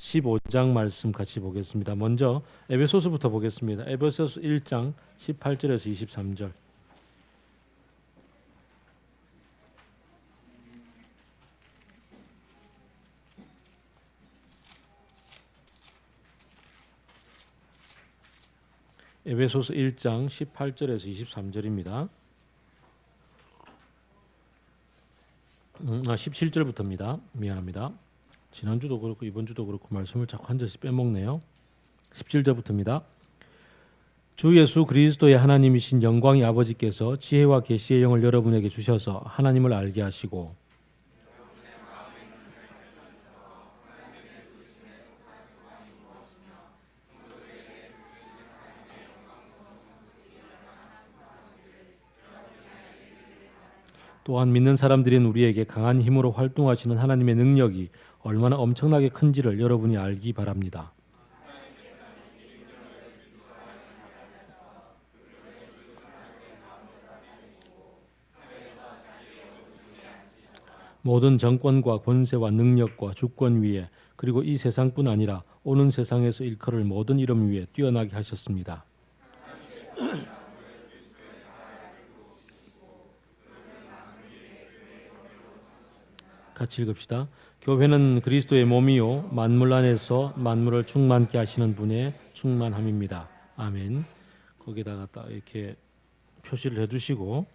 15장 말씀 같이 보겠습니다. 먼저 에베소서부터 보겠습니다. 에베소서 1장 18절에서 23절. 에베소서 1장 18절에서 23절입니다. 17절부터입니다. 미안합니다. 지난주도 그렇고 이번주도 그렇고 말씀을 자꾸 한 절씩 빼먹네요. 17절부터입니다. 주 예수 그리스도의 하나님이신 영광의 아버지께서 지혜와 계시의 영을 여러분에게 주셔서 하나님을 알게 하시고 또한 믿는 사람들인 우리에게 강한 힘으로 활동하시는 하나님의 능력이 얼마나 엄청나게 큰지를 여러분이 알기 바랍니다. 모든 정권과 권세와 능력과 주권 위에 그리고 이 세상뿐 아니라 오는 세상에서 일컬을 모든 이름 위에 뛰어나게 하셨습니다. 같이 읽읍시다. 교회는 그리스도의 몸이요 만물 안에서 만물을 충만케 하시는 분의 충만함입니다. 아멘. 거기다가 딱 이렇게 표시를 해두시고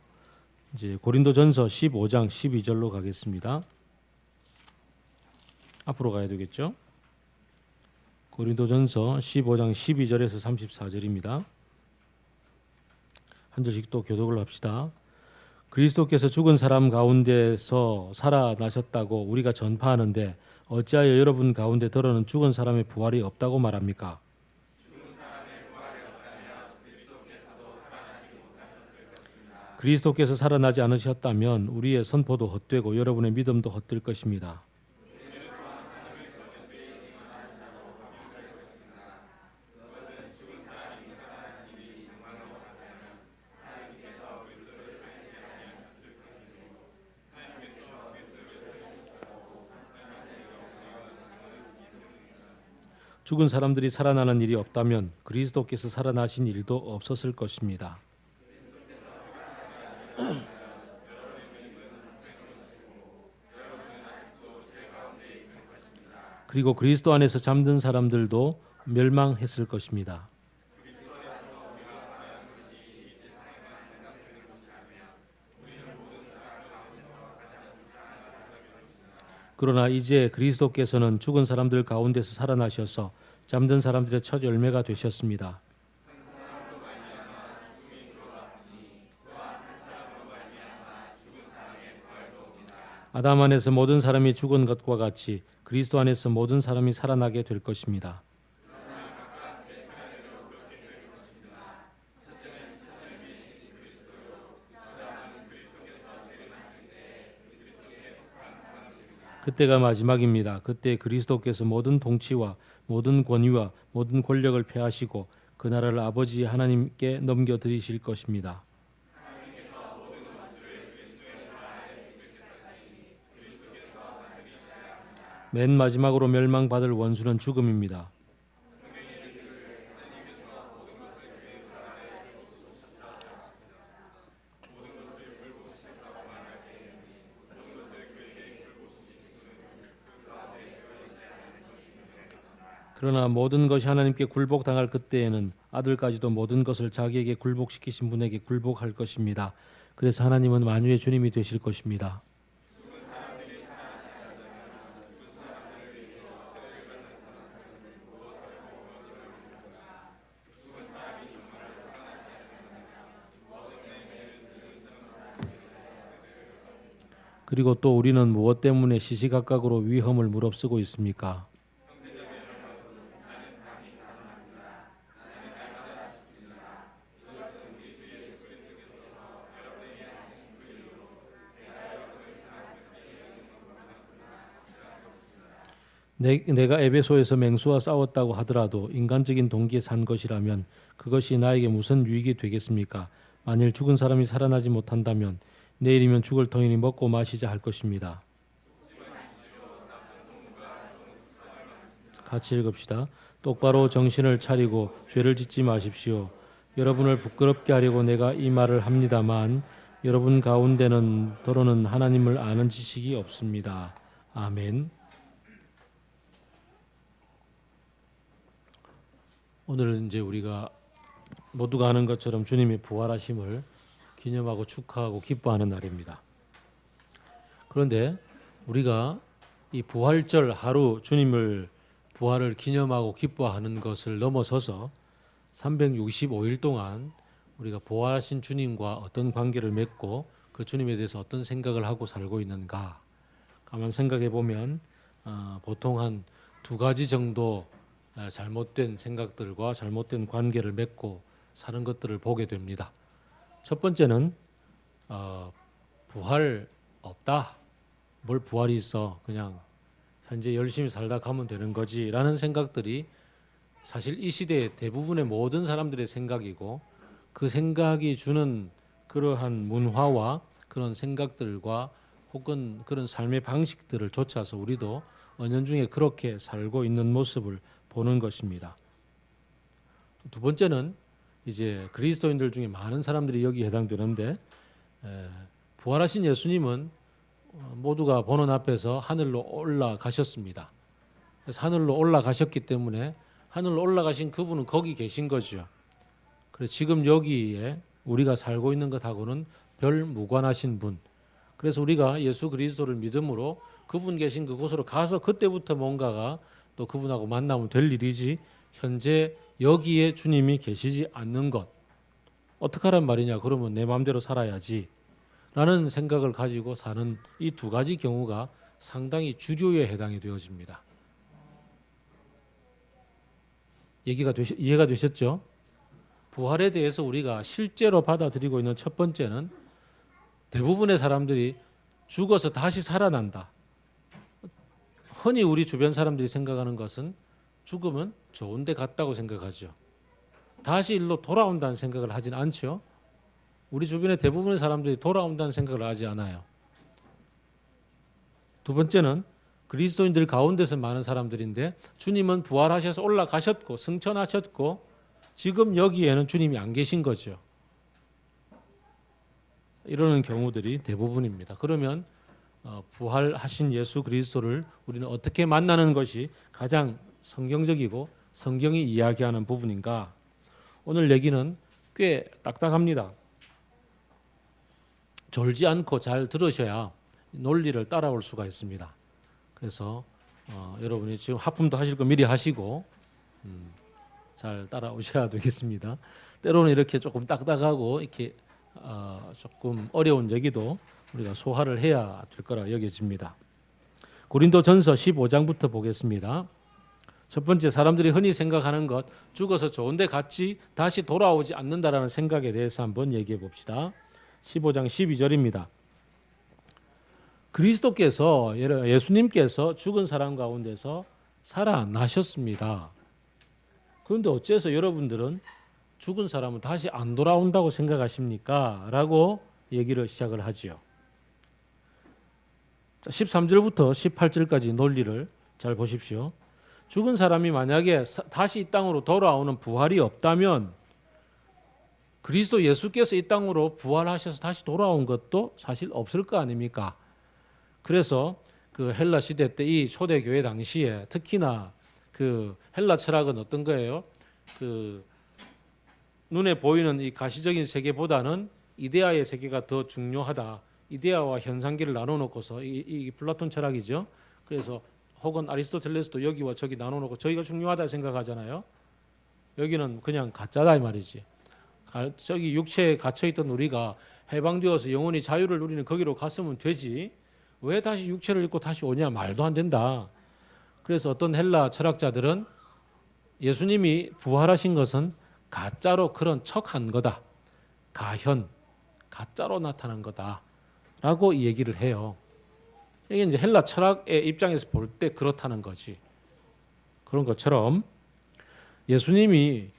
이제 고린도전서 15장 12절로 가겠습니다. 앞으로 가야 되겠죠? 고린도전서 15장 12절에서 34절입니다. 한 절씩 또 교독을 합시다. 그리스도께서 죽은 사람 가운데서 살아나셨다고 우리가 전파하는데 어찌하여 여러분 가운데 더러는 죽은 사람의 부활이 없다고 말합니까? 그리스도께서 살아나지 않으셨다면 우리의 선포도 헛되고 여러분의 믿음도 헛될 것입니다. 죽은 사람들이 살아나는 일이 없다면 그리스도께서 살아나신 일도 없었을 것입니다. 그리고 그리스도 안에서 잠든 사람들도 멸망했을 것입니다. 그러나 이제 그리스도께서는 죽은 사람들 가운데서 살아나셔서 잠든 사람들의 첫 열매가 되셨습니다. 아담 안에서 모든 사람이 죽은 것과 같이 그리스도 안에서 모든 사람이 살아나게 될 것입니다. 그때가 마지막입니다. 그때 그리스도께서 모든 통치와 모든 권위와 모든 권력을 폐하시고 그 나라를 아버지 하나님께 넘겨드리실 것입니다. 맨 마지막으로 멸망받을 원수는 죽음입니다. 그러나 모든 것이 하나님께 굴복당할 그때에는 아들까지도 모든 것을 자기에게 굴복시키신 분에게 굴복할 것입니다. 그래서 하나님은 만유의 주님이 되실 것입니다. 그리고 또 우리는 무엇 때문에 시시각각으로 위험을 무릅쓰고 있습니까? 내가 에베소에서 맹수와 싸웠다고 하더라도 인간적인 동기에 산 것이라면 그것이 나에게 무슨 유익이 되겠습니까? 만일 죽은 사람이 살아나지 못한다면 내일이면 죽을 터이니 먹고 마시자 할 것입니다. 같이 읽읍시다. 똑바로 정신을 차리고 죄를 짓지 마십시오. 여러분을 부끄럽게 하려고 내가 이 말을 합니다만 여러분 가운데는 더러는 하나님을 아는 지식이 없습니다. 아멘. 오늘은 이제 우리가 모두가 아는 것처럼 주님의 부활하심을 기념하고 축하하고 기뻐하는 날입니다. 그런데 우리가 이 부활절 하루 주님을 부활을 기념하고 기뻐하는 것을 넘어서서 365일 동안 우리가 부활하신 주님과 어떤 관계를 맺고 그 주님에 대해서 어떤 생각을 하고 살고 있는가 가만 생각해 보면 보통 한 두 가지 정도 잘못된 생각들과 잘못된 관계를 맺고 사는 것들을 보게 됩니다. 첫 번째는 부활 없다. 뭘 부활이 있어. 그냥 현재 열심히 살다 가면 되는 거지라는 생각들이 사실 이 시대의 대부분의 모든 사람들의 생각이고 그 생각이 주는 그러한 문화와 그런 생각들과 혹은 그런 삶의 방식들을 좇아서 우리도 은연중에 그렇게 살고 있는 모습을 보는 것입니다. 두 번째는 이제 그리스도인들 중에 많은 사람들이 여기에 해당되는데 부활하신 예수님은 모두가 보는 앞에서 하늘로 올라가셨습니다. 그래서 하늘로 올라가셨기 때문에 하늘로 올라가신 그분은 거기 계신 거죠. 그래서 지금 여기에 우리가 살고 있는 것하고는 별 무관하신 분. 그래서 우리가 예수 그리스도를 믿음으로 그분 계신 그곳으로 가서 그때부터 뭔가가 또 그분하고 만나면 될 일이지 현재 여기에 주님이 계시지 않는 것. 어떻게 하란 말이냐? 그러면 내 마음대로 살아야지 라는 생각을 가지고 사는 이 두 가지 경우가 상당히 주류에 해당이 되어집니다. 이해가 되셨죠? 부활에 대해서 우리가 실제로 받아들이고 있는 첫 번째는 대부분의 사람들이 죽어서 다시 살아난다. 흔히 우리 주변 사람들이 생각하는 것은 죽으면 좋은 데 갔다고 생각하죠. 다시 일로 돌아온다는 생각을 하진 않죠. 우리 주변의 대부분의 사람들이 돌아온다는 생각을 하지 않아요. 두 번째는 그리스도인들 가운데서 많은 사람들인데 주님은 부활하셔서 올라가셨고 승천하셨고 지금 여기에는 주님이 안 계신 거죠. 이러는 경우들이 대부분입니다. 그러면 부활하신 예수 그리스도를 우리는 어떻게 만나는 것이 가장 성경적이고 성경이 이야기하는 부분인가? 오늘 얘기는 꽤 딱딱합니다. 졸지 않고 잘 들으셔야 논리를 따라올 수가 있습니다. 그래서 여러분이 지금 하품도 하실 거 미리 하시고 잘 따라오셔야 되겠습니다. 때로는 이렇게 조금 딱딱하고 이렇게 조금 어려운 얘기도 우리가 소화를 해야 될 거라 여겨집니다. 고린도전서 15장부터 보겠습니다. 첫 번째, 사람들이 흔히 생각하는 것, 죽어서 좋은 데 갔지 다시 돌아오지 않는다라는 생각에 대해서 한번 얘기해 봅시다. 15장 12절입니다. 그리스도께서, 예수님께서 죽은 사람 가운데서 살아나셨습니다. 그런데 어째서 여러분들은 죽은 사람은 다시 안 돌아온다고 생각하십니까? 라고 얘기를 시작을 하지요. 13절부터 18절까지 논리를 잘 보십시오. 죽은 사람이 만약에 다시 이 땅으로 돌아오는 부활이 없다면 그리스도 예수께서 이 땅으로 부활하셔서 다시 돌아온 것도 사실 없을 거 아닙니까? 그래서 그 헬라 시대 때 이 초대교회 당시에 특히나 그 헬라 철학은 어떤 거예요? 그 눈에 보이는 이 가시적인 세계보다는 이데아의 세계가 더 중요하다. 이데아와 현상계를 나눠놓고서 이 플라톤 철학이죠. 그래서 혹은 아리스토텔레스도 여기와 저기 나눠놓고 저기가 중요하다 생각하잖아요. 여기는 그냥 가짜다 이 말이지. 저기 육체에 갇혀있던 우리가 해방되어서 영원히 자유를 누리는 거기로 갔으면 되지. 왜 다시 육체를 입고 다시 오냐? 말도 안 된다. 그래서 어떤 헬라 철학자들은 예수님이 부활하신 것은 가짜로 그런 척한 거다. 가현, 가짜로 나타난 거다. 라고 이 얘기를 해요. 이게 이제 헬라 철학의 입장에서 볼 때 그렇다는 거지. 그런 것처럼 예수님이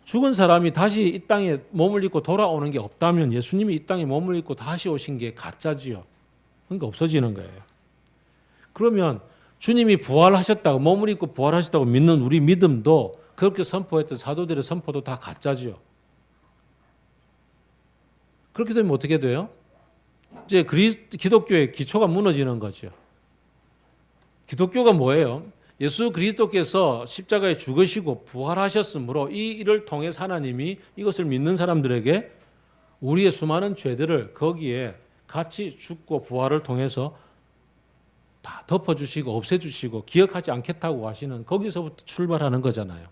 죽은 사람이 다시 이 땅에 몸을 입고 돌아오는 게 없다면 예수님이 이 땅에 몸을 입고 다시 오신 게 가짜지요. 그러니까 없어지는 거예요. 그러면 주님이 부활하셨다고, 몸을 입고 부활하셨다고 믿는 우리 믿음도 그렇게 선포했던 사도들의 선포도 다 가짜죠. 그렇게 되면 어떻게 돼요? 이제 기독교의 기초가 무너지는 거죠. 기독교가 뭐예요? 예수 그리스도께서 십자가에 죽으시고 부활하셨으므로 이 일을 통해 하나님이 이것을 믿는 사람들에게 우리의 수많은 죄들을 거기에 같이 죽고 부활을 통해서 다 덮어주시고 없애주시고 기억하지 않겠다고 하시는, 거기서부터 출발하는 거잖아요.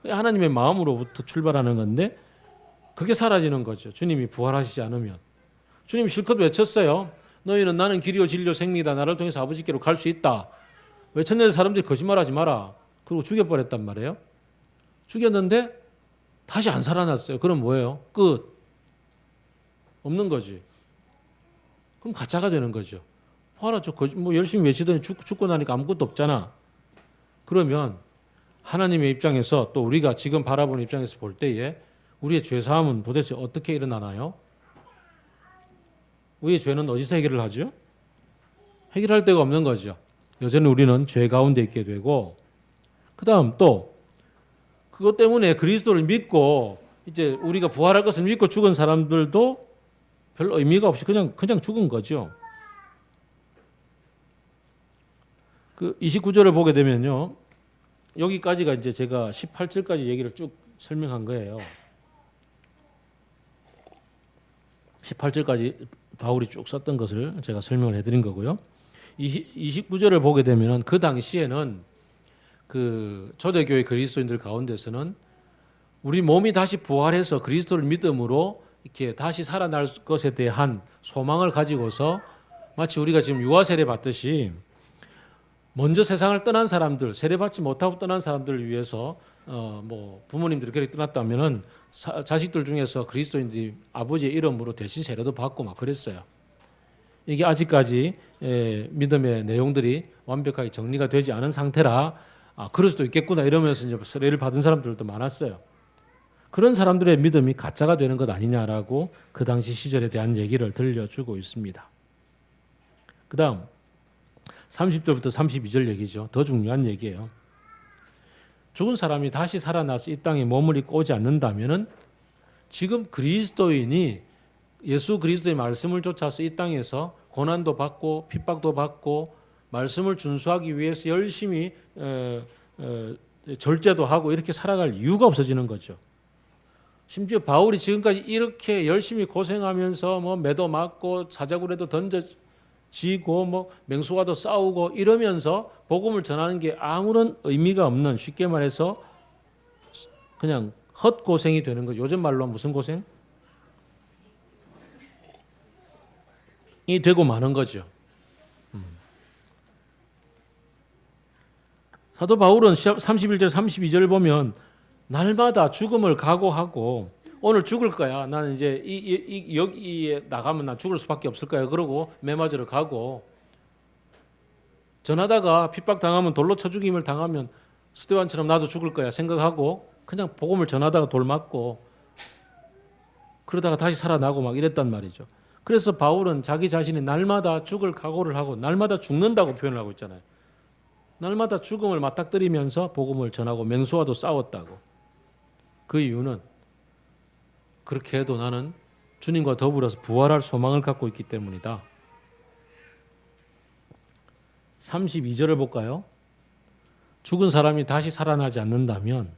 하나님의 마음으로부터 출발하는 건데 그게 사라지는 거죠. 주님이 부활하시지 않으면. 주님 실컷 외쳤어요. 너희는 나는 길이요 진리요 생명이다. 나를 통해서 아버지께로 갈 수 있다. 외쳤는데 사람들이 거짓말하지 마라. 그리고 죽여버렸단 말이에요. 죽였는데 다시 안 살아났어요. 그럼 뭐예요? 끝. 없는 거지. 그럼 가짜가 되는 거죠. 뭐 열심히 외치더니 죽고 나니까 아무것도 없잖아. 그러면 하나님의 입장에서 또 우리가 지금 바라보는 입장에서 볼 때에 우리의 죄사함은 도대체 어떻게 일어나나요? 우리의 죄는 어디서 해결을 하죠? 해결할 데가 없는 거죠. 여전히 우리는 죄 가운데 있게 되고, 그 다음 또 그것 때문에 그리스도를 믿고 이제 우리가 부활할 것을 믿고 죽은 사람들도 별 의미가 없이 그냥 죽은 거죠. 그 29절을 보게 되면요, 여기까지가 이제 제가 18절까지 얘기를 쭉 설명한 거예요. 18절까지 바울이 쭉 썼던 것을 제가 설명을 해드린 거고요. 29절을 보게 되면 그 당시에는 그 초대교회 그리스도인들 가운데서는 우리 몸이 다시 부활해서 그리스도를 믿음으로 이렇게 다시 살아날 것에 대한 소망을 가지고서 마치 우리가 지금 유아 세례 받듯이 먼저 세상을 떠난 사람들, 세례받지 못하고 떠난 사람들을 위해서 뭐 부모님들이 그렇게 떠났다면은 자식들 중에서 그리스도인들이 아버지의 이름으로 대신 세례도 받고 막 그랬어요. 이게 아직까지 믿음의 내용들이 완벽하게 정리가 되지 않은 상태라 그럴 수도 있겠구나 이러면서 이제 세례를 받은 사람들도 많았어요. 그런 사람들의 믿음이 가짜가 되는 것 아니냐라고 그 당시 시절에 대한 얘기를 들려주고 있습니다. 그 다음 30절부터 32절 얘기죠. 더 중요한 얘기예요. 죽은 사람이 다시 살아나서 이 땅에 몸을 입고 오지 않는다면은 지금 그리스도인이 예수 그리스도의 말씀을 쫓아서 이 땅에서 고난도 받고 핍박도 받고 말씀을 준수하기 위해서 열심히 절제도 하고 이렇게 살아갈 이유가 없어지는 거죠. 심지어 바울이 지금까지 이렇게 열심히 고생하면서 뭐 매도 맞고 사자굴에도 던져지고 뭐 맹수와도 싸우고 이러면서 복음을 전하는 게 아무런 의미가 없는, 쉽게 말해서 그냥 헛고생이 되는 거죠. 요즘 말로 무슨 고생? 이 되고 마는 거죠. 사도 바울은 31절 32절을 보면 날마다 죽음을 각오하고 오늘 죽을 거야. 나는 이제 여기에 나가면 난 죽을 수밖에 없을 거야. 그러고 매맞으러 가고 전하다가 핍박당하면 돌로 쳐 죽임을 당하면 스데반처럼 나도 죽을 거야 생각하고 그냥 복음을 전하다가 돌 맞고 그러다가 다시 살아나고 막 이랬단 말이죠. 그래서 바울은 자기 자신이 날마다 죽을 각오를 하고 날마다 죽는다고 표현을 하고 있잖아요. 날마다 죽음을 맞닥뜨리면서 복음을 전하고 맹수와도 싸웠다고. 그 이유는 그렇게 해도 나는 주님과 더불어서 부활할 소망을 갖고 있기 때문이다. 32절을 볼까요? 죽은 사람이 다시 살아나지 않는다면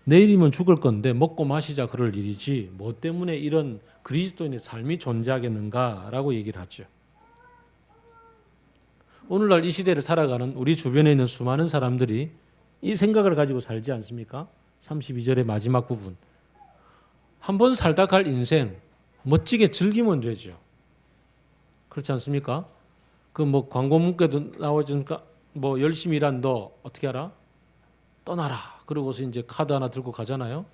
내일이면 죽을 건데 먹고 마시자 그럴 일이지 뭐 때문에 이런 그리스도인의 삶이 존재하겠는가라고 얘기를 하죠. 오늘날 이 시대를 살아가는 우리 주변에 있는 수많은 사람들이 이 생각을 가지고 살지 않습니까? 32절의 마지막 부분. 한 번 살다 갈 인생 멋지게 즐기면 되죠. 그렇지 않습니까? 그 뭐 광고 문구에도 나오니까 뭐 열심히 일한 너 어떻게 알아? 떠나라. 그러고서 이제 카드 하나 들고 가잖아요.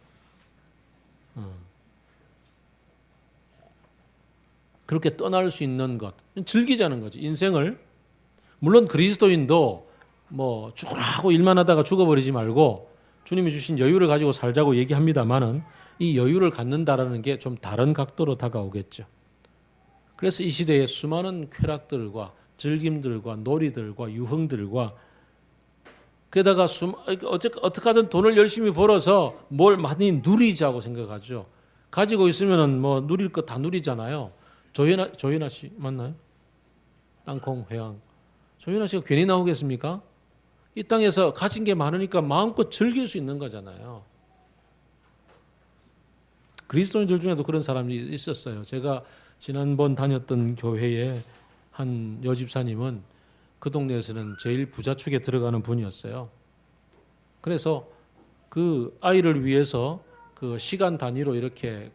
그렇게 떠날 수 있는 것, 즐기자는 거지. 인생을. 물론 그리스도인도 뭐 죽으라고 일만 하다가 죽어버리지 말고 주님이 주신 여유를 가지고 살자고 얘기합니다만은 이 여유를 갖는다라는 게 좀 다른 각도로 다가오겠죠. 그래서 이 시대에 수많은 쾌락들과 즐김들과 놀이들과 유흥들과 게다가 어떻게 하든 돈을 열심히 벌어서 뭘 많이 누리자고 생각하죠. 가지고 있으면은 뭐 누릴 거 다 누리잖아요. 조현아 씨 맞나요? 땅콩 회항. 조현아 씨가 괜히 나오겠습니까? 이 땅에서 가진 게 많으니까 마음껏 즐길 수 있는 거잖아요. 그리스도인들 중에도 그런 사람이 있었어요. 제가 지난번 다녔던 교회에 한 여집사님은 그 동네에서는 제일 부자축에 들어가는 분이었어요. 그래서 그 아이를 위해서 그 시간 단위로 이렇게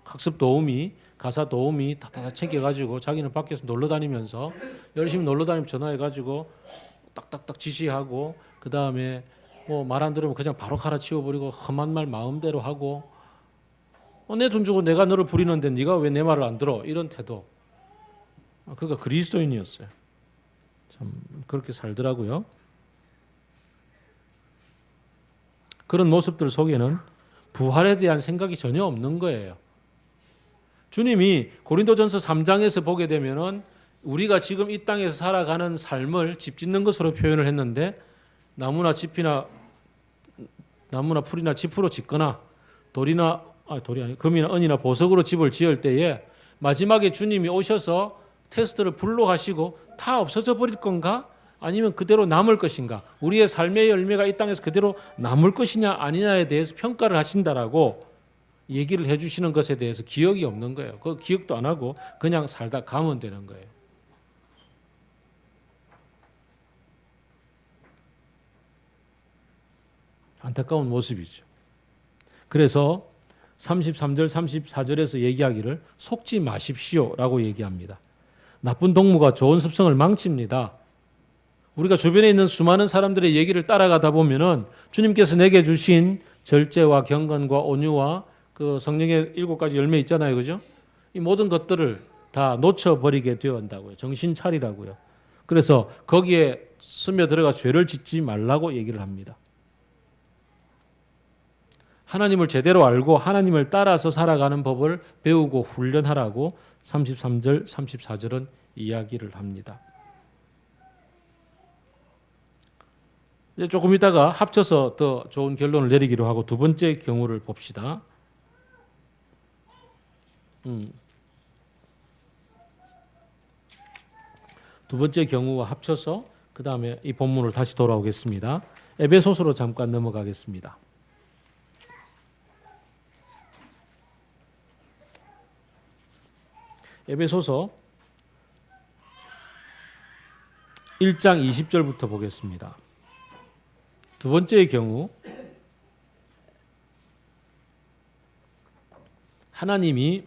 학습 도우미, 가사 도우미 다 챙겨가지고 자기는 밖에서 놀러 다니면서 열심히 놀러 다니면 전화해가지고 딱딱딱 지시하고 그 다음에 뭐 말 안 들으면 그냥 바로 갈아치워버리고 험한 말 마음대로 하고 내 돈 주고 내가 너를 부리는데 네가 왜 내 말을 안 들어 이런 태도. 그가 그리스도인이었어요. 참 그렇게 살더라고요. 그런 모습들 속에는 부활에 대한 생각이 전혀 없는 거예요. 주님이 고린도전서 3장에서 보게 되면은 우리가 지금 이 땅에서 살아가는 삶을 집 짓는 것으로 표현을 했는데 나무나 풀이나 짚으로 짓거나 금이나 은이나 보석으로 집을 지을 때에 마지막에 주님이 오셔서 테스트를 불러가시고 다 없어져 버릴 건가? 아니면 그대로 남을 것인가? 우리의 삶의 열매가 이 땅에서 그대로 남을 것이냐 아니냐에 대해서 평가를 하신다라고 얘기를 해주시는 것에 대해서 기억이 없는 거예요. 그 기억도 안 하고 그냥 살다 가면 되는 거예요. 안타까운 모습이죠. 그래서 33절, 34절에서 얘기하기를 속지 마십시오라고 얘기합니다. 나쁜 동무가 좋은 습성을 망칩니다. 우리가 주변에 있는 수많은 사람들의 얘기를 따라가다 보면은 주님께서 내게 주신 절제와 경건과 온유와 그 성령의 7가지 열매 있잖아요. 그죠? 이 모든 것들을 다 놓쳐버리게 되어온다고요. 정신 차리라고요. 그래서 거기에 스며들어가 죄를 짓지 말라고 얘기를 합니다. 하나님을 제대로 알고 하나님을 따라서 살아가는 법을 배우고 훈련하라고 33절, 34절은 이야기를 합니다. 이제 조금 있다가 합쳐서 더 좋은 결론을 내리기로 하고 두 번째 경우를 봅시다. 두 번째 경우와 합쳐서 그 다음에 이 본문을 다시 돌아오겠습니다. 에베소서로 잠깐 넘어가겠습니다. 에베소서 1장 20절부터 보겠습니다. 두 번째의 경우 하나님이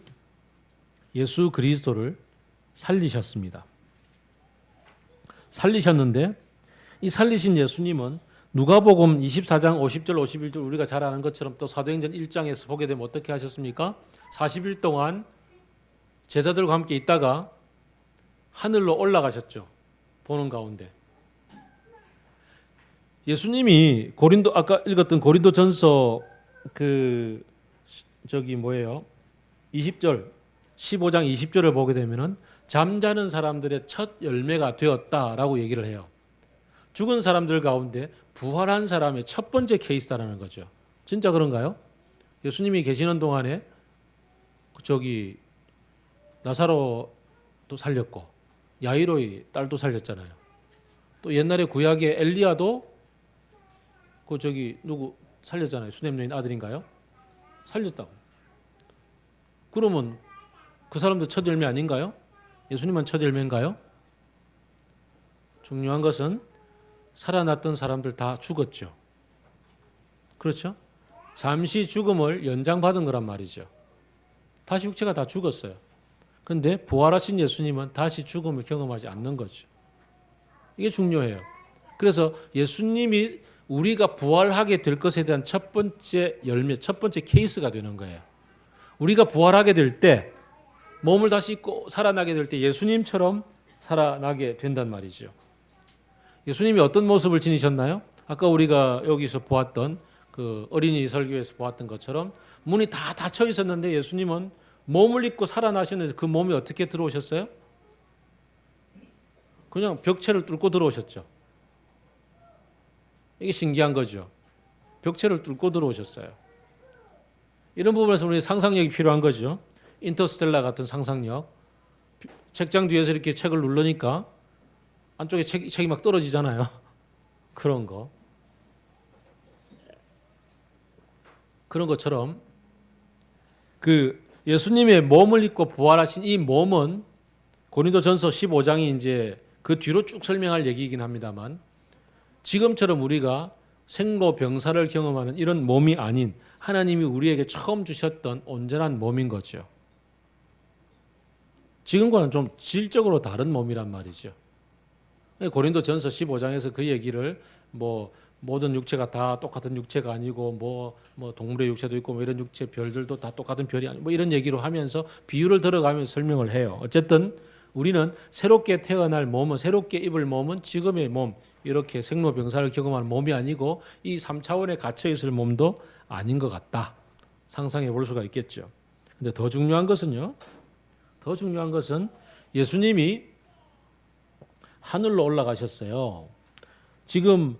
예수 그리스도를 살리셨습니다. 살리셨는데 이 살리신 예수님은 누가복음 24장 50절 51절 우리가 잘 아는 것처럼 또 사도행전 1장에서 보게 되면 어떻게 하셨습니까? 40일 동안 제자들과 함께 있다가 하늘로 올라가셨죠. 보는 가운데. 예수님이 아까 읽었던 고린도전서 20절 15장 20절을 보게 되면은 잠자는 사람들의 첫 열매가 되었다라고 얘기를 해요. 죽은 사람들 가운데 부활한 사람의 첫 번째 케이스라는 거죠. 진짜 그런가요? 예수님이 계시는 동안에 나사로도 살렸고 야이로의 딸도 살렸잖아요. 또 옛날에 구약의 엘리야도 누구 살렸잖아요. 수넴 여인 아들인가요? 살렸다고. 그러면 그 사람도 첫 열매 아닌가요? 예수님은 첫 열매인가요? 중요한 것은 살아났던 사람들 다 죽었죠. 그렇죠? 잠시 죽음을 연장받은 거란 말이죠. 다시 육체가 다 죽었어요. 그런데 부활하신 예수님은 다시 죽음을 경험하지 않는 거죠. 이게 중요해요. 그래서 예수님이 우리가 부활하게 될 것에 대한 첫 번째 열매, 첫 번째 케이스가 되는 거예요. 우리가 부활하게 될 때, 몸을 다시 입고 살아나게 될 때 예수님처럼 살아나게 된단 말이죠. 예수님이 어떤 모습을 지니셨나요? 아까 우리가 여기서 보았던 그 어린이 설교에서 보았던 것처럼 문이 다 닫혀 있었는데 예수님은 몸을 입고 살아나셨는데 그 몸이 어떻게 들어오셨어요? 그냥 벽체를 뚫고 들어오셨죠. 이게 신기한 거죠. 벽체를 뚫고 들어오셨어요. 이런 부분에서 우리 상상력이 필요한 거죠. 인터스텔라 같은 상상력. 책장 뒤에서 이렇게 책을 누르니까 안쪽에 책이 막 떨어지잖아요. 그런 거. 그런 것처럼 그 예수님의 몸을 입고 부활하신 이 몸은 고린도전서 15장이 이제 그 뒤로 쭉 설명할 얘기이긴 합니다만 지금처럼 우리가 생로병사를 경험하는 이런 몸이 아닌 하나님이 우리에게 처음 주셨던 온전한 몸인 거죠. 지금과는 좀 질적으로 다른 몸이란 말이죠. 고린도전서 15장에서 그 얘기를 모든 육체가 다 똑같은 육체가 아니고 동물의 육체도 있고 이런 육체 별들도 다 똑같은 별이 아니고 이런 얘기로 하면서 비유를 들어가면서 설명을 해요. 어쨌든 우리는 새롭게 태어날 몸은 새롭게 입을 몸은 지금의 몸 이렇게 생로병사를 경험하는 몸이 아니고 이 3차원에 갇혀 있을 몸도 아닌 것 같다. 상상해 볼 수가 있겠죠. 근데 더 중요한 것은 예수님이 하늘로 올라가셨어요. 지금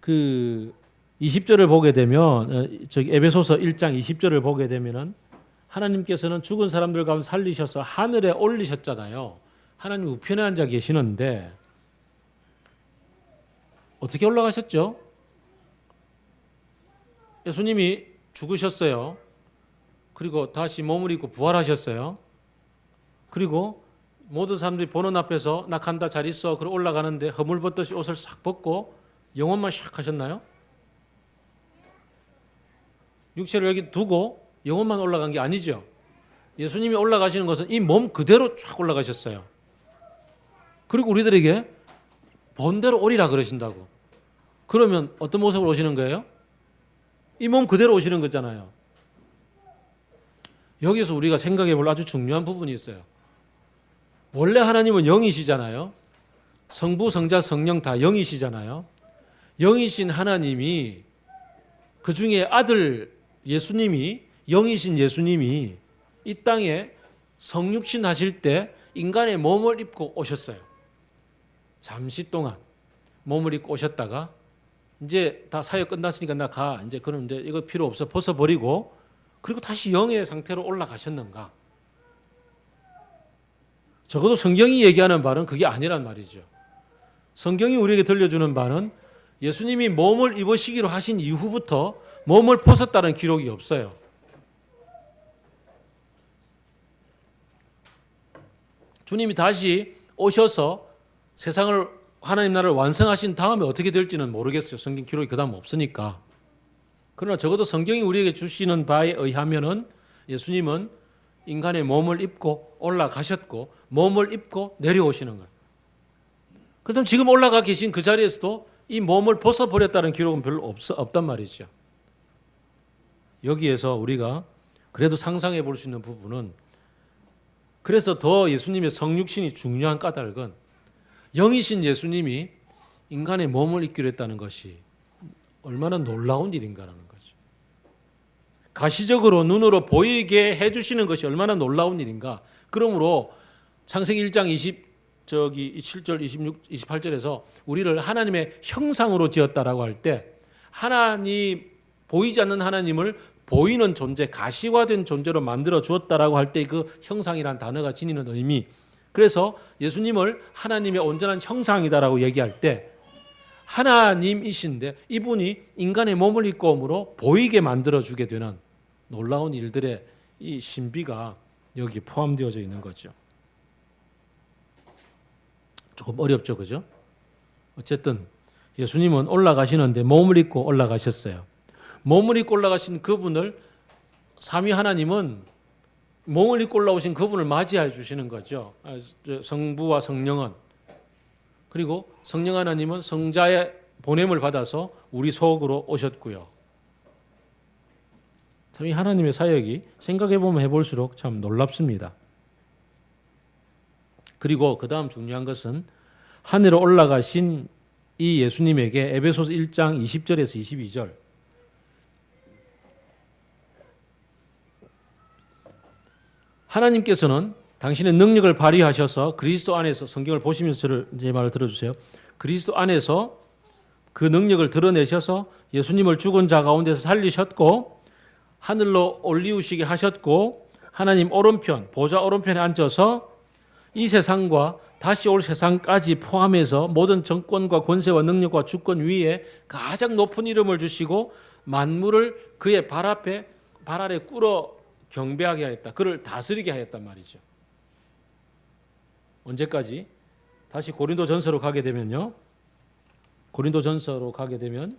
그 20절을 보게 되면 저기 에베소서 1장 20절을 보게 되면은 하나님께서는 죽은 사람들 가운데 살리셔서 하늘에 올리셨잖아요. 하나님 우편에 앉아 계시는데 어떻게 올라가셨죠? 예수님이 죽으셨어요. 그리고 다시 몸을 입고 부활하셨어요. 그리고 모든 사람들이 보는 앞에서 나 간다 잘 있어 그러고 올라가는데 허물 벗듯이 옷을 싹 벗고 영혼만 샥 하셨나요? 육체를 여기 두고 영혼만 올라간 게 아니죠. 예수님이 올라가시는 것은 이 몸 그대로 쫙 올라가셨어요. 그리고 우리들에게 본대로 오리라 그러신다고. 그러면 어떤 모습으로 오시는 거예요? 이 몸 그대로 오시는 거잖아요. 여기서 우리가 생각해 볼 아주 중요한 부분이 있어요. 원래 하나님은 영이시잖아요. 성부, 성자, 성령 다 영이시잖아요. 영이신 하나님이 그 중에 아들 예수님이 영이신 예수님이 이 땅에 성육신 하실 때 인간의 몸을 입고 오셨어요. 잠시 동안 몸을 입고 오셨다가 이제 다 사역 끝났으니까 나 가. 이제 그럼 이제 이거 필요 없어 벗어버리고 그리고 다시 영의 상태로 올라가셨는가? 적어도 성경이 얘기하는 바는 그게 아니란 말이죠. 성경이 우리에게 들려주는 바는 예수님이 몸을 입으시기로 하신 이후부터 몸을 벗었다는 기록이 없어요. 주님이 다시 오셔서 세상을 하나님 나라를 완성하신 다음에 어떻게 될지는 모르겠어요. 성경 기록이 그다음 없으니까. 그러나 적어도 성경이 우리에게 주시는 바에 의하면은 예수님은 인간의 몸을 입고 올라가셨고 몸을 입고 내려오시는 거예요. 그렇다면 지금 올라가 계신 그 자리에서도 이 몸을 벗어버렸다는 기록은 별로 없단 말이죠. 여기에서 우리가 그래도 상상해 볼 수 있는 부분은 그래서 더 예수님의 성육신이 중요한 까닭은 영이신 예수님이 인간의 몸을 입기로 했다는 것이 얼마나 놀라운 일인가라는 거죠. 가시적으로 눈으로 보이게 해주시는 것이 얼마나 놀라운 일인가. 그러므로 창세기 1장 27절, 26, 28절에서 우리를 하나님의 형상으로 지었다라고 할 때 하나님, 보이지 않는 하나님을 보이는 존재, 가시화된 존재로 만들어 주었다라고 할 때 그 형상이라는 단어가 지니는 의미. 그래서 예수님을 하나님의 온전한 형상이다라고 얘기할 때 하나님이신데 이분이 인간의 몸을 입고 오므로 보이게 만들어주게 되는 놀라운 일들의 이 신비가 여기 포함되어져 있는 거죠. 조금 어렵죠, 그죠? 어쨌든 예수님은 올라가시는데 몸을 입고 올라가셨어요. 몸을 입고 올라가신 그분을 삼위 하나님은 몸을 입고 올라오신 그분을 맞이해 주시는 거죠. 성부와 성령은. 그리고 성령 하나님은 성자의 보냄을 받아서 우리 속으로 오셨고요. 참 이 하나님의 사역이 생각해 보면 해볼수록 참 놀랍습니다. 그리고 그 다음 중요한 것은 하늘에 올라가신 이 예수님에게 에베소서 1장 20절에서 22절 하나님께서는 당신의 능력을 발휘하셔서 그리스도 안에서 성경을 보시면서 제 말을 들어주세요. 그리스도 안에서 그 능력을 드러내셔서 예수님을 죽은 자 가운데서 살리셨고 하늘로 올리우시게 하셨고 하나님 오른편 보좌 오른편에 앉아서 이 세상과 다시 올 세상까지 포함해서 모든 정권과 권세와 능력과 주권 위에 가장 높은 이름을 주시고 만물을 그의 발 아래 꿇어 경배하게 하였다. 그를 다스리게 하였단 말이죠. 언제까지? 다시 고린도전서로 가게 되면요. 고린도전서로 가게 되면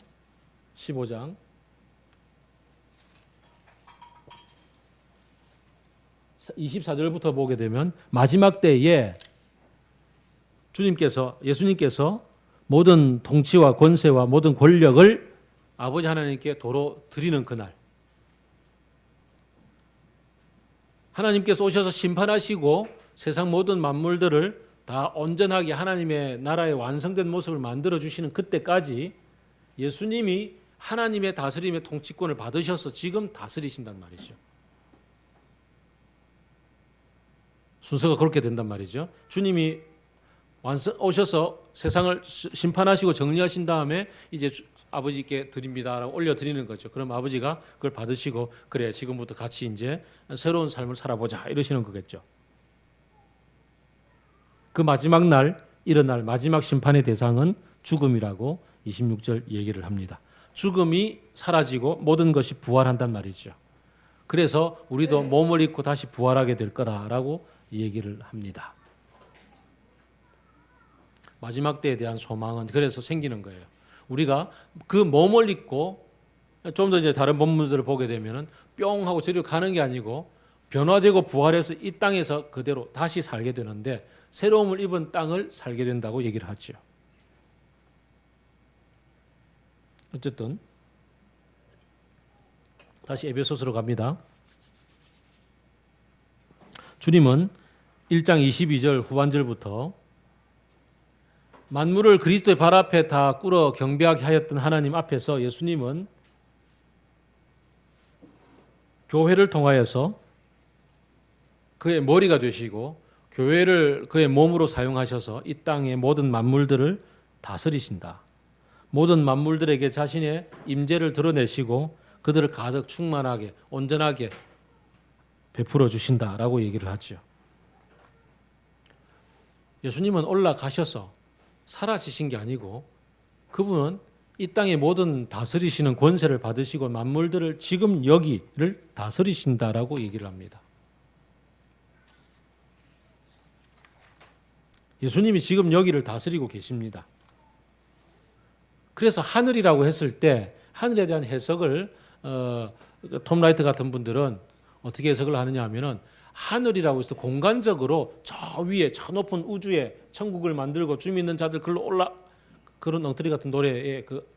15장 24절부터 보게 되면 마지막 때에 예수님께서 모든 통치와 권세와 모든 권력을 아버지 하나님께 도로 드리는 그날, 하나님께서 오셔서 심판하시고 세상 모든 만물들을 다 온전하게 하나님의 나라의 완성된 모습을 만들어 주시는 그때까지 예수님이 하나님의 다스림의 통치권을 받으셔서 지금 다스리신단 말이죠. 순서가 그렇게 된단 말이죠. 주님이 오셔서 세상을 심판하시고 정리하신 다음에 이제 아버지께 드립니다라고 올려드리는 거죠. 그럼 아버지가 그걸 받으시고 그래 지금부터 같이 이제 새로운 삶을 살아보자 이러시는 거겠죠. 그 마지막 날 일어날 마지막 심판의 대상은 죽음이라고 26절 얘기를 합니다. 죽음이 사라지고 모든 것이 부활한단 말이죠. 그래서 우리도 몸을 입고 다시 부활하게 될 거다라고 얘기를 합니다. 마지막 때에 대한 소망은 그래서 생기는 거예요. 우리가 그 몸을 입고 좀 더 이제 다른 본문들을 보게 되면은 뿅 하고 저리로 가는 게 아니고 변화되고 부활해서 이 땅에서 그대로 다시 살게 되는데 새로움을 입은 땅을 살게 된다고 얘기를 하죠. 어쨌든 다시 에베소서로 갑니다. 주님은 1장 22절 후반절부터 만물을 그리스도의 발 앞에 다 꿇어 경배하게 하였던 하나님 앞에서 예수님은 교회를 통하여서 그의 머리가 되시고 교회를 그의 몸으로 사용하셔서 이 땅의 모든 만물들을 다스리신다. 모든 만물들에게 자신의 임재를 드러내시고 그들을 가득 충만하게 온전하게 베풀어 주신다라고 얘기를 하죠. 예수님은 올라가셔서 사라지신 게 아니고 그분은 이 땅의 모든 다스리시는 권세를 받으시고 만물들을 지금 여기를 다스리신다라고 얘기를 합니다. 예수님이 지금 여기를 다스리고 계십니다. 그래서 하늘이라고 했을 때 하늘에 대한 해석을 톰 라이트 같은 분들은 어떻게 해석을 하느냐 하면은 하늘이라고 해서 공간적으로 저 위에 저 높은 우주에 천국을 만들고 주 믿는 자들 글로 그런 엉터리 같은 노래의 그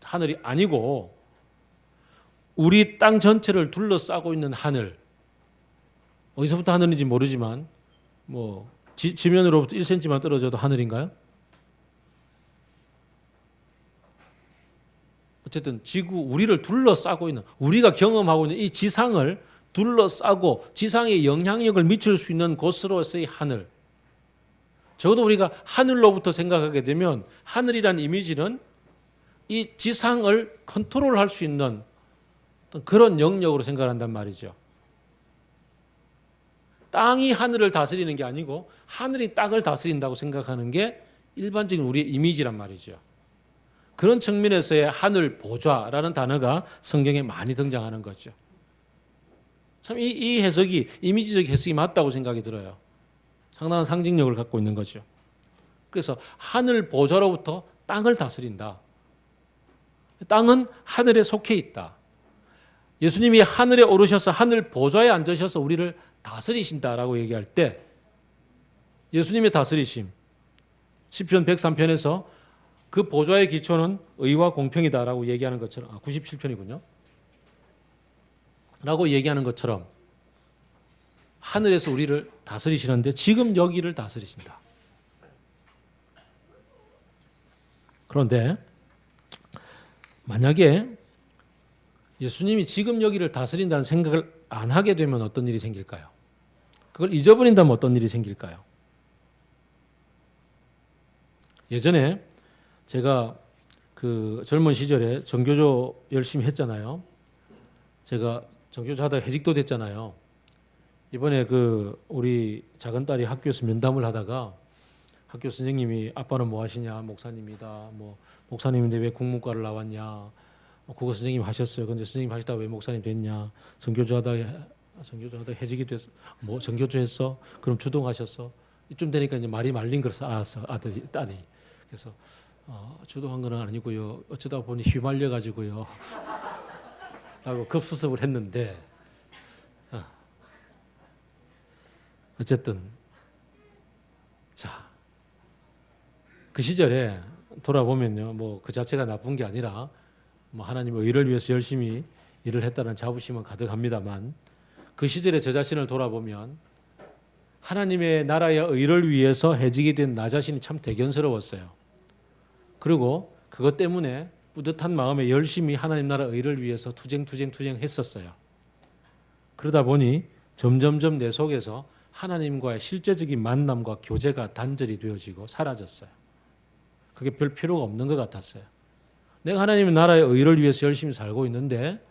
하늘이 아니고 우리 땅 전체를 둘러싸고 있는 하늘, 어디서부터 하늘인지 모르지만 뭐 지면으로부터 1cm만 떨어져도 하늘인가요? 어쨌든 우리를 둘러싸고 있는, 우리가 경험하고 있는 이 지상을 둘러싸고 지상에 영향력을 미칠 수 있는 곳으로서의 하늘. 적어도 우리가 하늘로부터 생각하게 되면 하늘이라는 이미지는 이 지상을 컨트롤할 수 있는 그런 영역으로 생각한단 말이죠. 땅이 하늘을 다스리는 게 아니고 하늘이 땅을 다스린다고 생각하는 게 일반적인 우리의 이미지란 말이죠. 그런 측면에서의 하늘 보좌라는 단어가 성경에 많이 등장하는 거죠. 참 이 해석이 이미지적 해석이 맞다고 생각이 들어요. 상당한 상징력을 갖고 있는 거죠. 그래서 하늘 보좌로부터 땅을 다스린다. 땅은 하늘에 속해 있다. 예수님이 하늘에 오르셔서 하늘 보좌에 앉으셔서 우리를 다스리신다라고 얘기할 때 예수님의 다스리심, 시편 103편에서 그 보좌의 기초는 의와 공평이다라고 얘기하는 것처럼 97편이군요. 라고 얘기하는 것처럼 하늘에서 우리를 다스리시는데 지금 여기를 다스리신다. 그런데 만약에 예수님이 지금 여기를 다스린다는 생각을 안 하게 되면 어떤 일이 생길까요? 그걸 잊어버린다면 어떤 일이 생길까요? 예전에 제가 그 젊은 시절에 정교조 열심히 했잖아요. 제가 정교조 하다가 해직도 됐잖아요. 이번에 그 우리 작은 딸이 학교에서 면담을 하다가 학교 선생님이 아빠는 뭐 하시냐? 목사님이다. 뭐 목사님인데 왜 국문과를 나왔냐? 국어 선생님 하셨어요. 근데 선생님 하시다가 왜 목사님 됐냐? 정교조 하다가 해직이 됐어. 뭐 정교조 했어? 그럼 주동하셨어? 이쯤 되니까 이제 말이 말린 걸 알았어. 딸이. 그래서 주동한 건 아니고요. 어쩌다 보니 휘말려 가지고요. 라고 급수습을 했는데 어쨌든 자, 그 시절에 돌아보면요. 뭐 그 자체가 나쁜 게 아니라 뭐 하나님의 의를 위해서 열심히 일을 했다는 자부심은 가득합니다만 그 시절에 저 자신을 돌아보면 하나님의 나라의 의를 위해서 해직이 된 나 자신이 참 대견스러웠어요. 그리고 그것 때문에 뿌듯한 마음에 열심히 하나님 나라 의를 위해서 투쟁 했었어요. 그러다 보니 점점점 내 속에서 하나님과의 실제적인 만남과 교제가 단절이 되어지고 사라졌어요. 그게 별 필요가 없는 것 같았어요. 내가 하나님의 나라의 의를 위해서 열심히 살고 있는데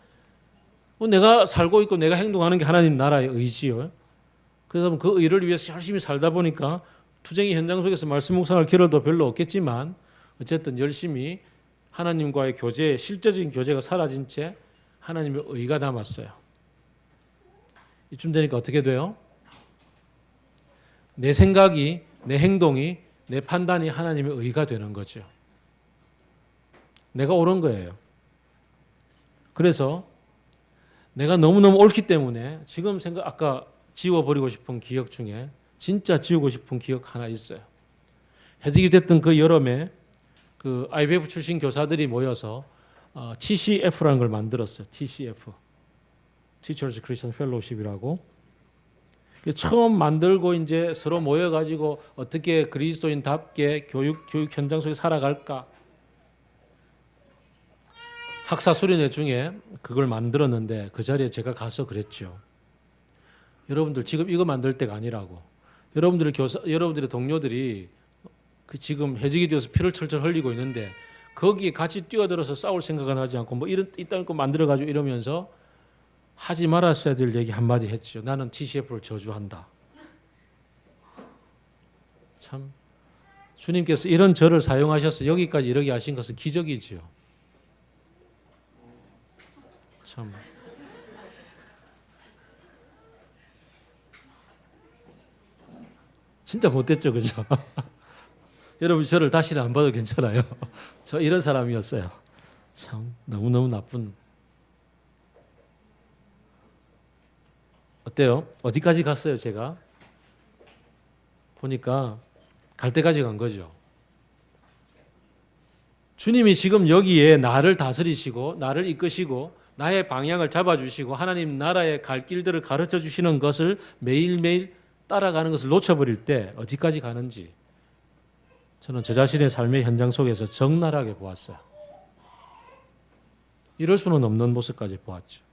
내가 살고 있고 내가 행동하는 게 하나님 나라의 의지요. 그래서 그 의를 위해서 열심히 살다 보니까 투쟁의 현장 속에서 말씀 묵상할 기회도 별로 없겠지만 어쨌든 열심히 하나님과의 교제, 실제적인 교제가 사라진 채 하나님의 의가 남았어요. 이쯤 되니까 어떻게 돼요? 내 생각이, 내 행동이, 내 판단이 하나님의 의가 되는 거죠. 내가 옳은 거예요. 그래서 내가 너무너무 옳기 때문에 지금 아까 지워버리고 싶은 기억 중에 진짜 지우고 싶은 기억 하나 있어요. 해직이 됐던 그 여름에 그 IBF 출신 교사들이 모여서 TCF라는 걸 만들었어요. TCF. Teachers Christian Fellowship이라고. 처음 만들고 이제 서로 모여가지고 어떻게 그리스도인답게 교육 현장 속에 살아갈까. 학사 수련회 중에 그걸 만들었는데 그 자리에 제가 가서 그랬죠. 여러분들 지금 이거 만들 때가 아니라고. 여러분들의 동료들이 지금 해직이 되어서 피를 철철 흘리고 있는데 거기에 같이 뛰어들어서 싸울 생각은 하지 않고 뭐 이딴 거 만들어가지고 이러면서 하지 말았어야 될 얘기 한마디 했죠. 나는 TCF를 저주한다. 참 주님께서 이런 저를 사용하셔서 여기까지 이르게 하신 것은 기적이지요. 참 진짜 못됐죠, 그죠? 여러분 저를 다시는 안 봐도 괜찮아요. 저 이런 사람이었어요. 참 너무너무 나쁜. 어때요? 어디까지 갔어요, 제가? 보니까 갈 때까지 간 거죠. 주님이 지금 여기에 나를 다스리시고 나를 이끄시고 나의 방향을 잡아주시고 하나님 나라의 갈 길들을 가르쳐 주시는 것을 매일매일 따라가는 것을 놓쳐버릴 때 어디까지 가는지 저는 저 자신의 삶의 현장 속에서 적나라하게 보았어요. 이럴 수는 없는 모습까지 보았죠.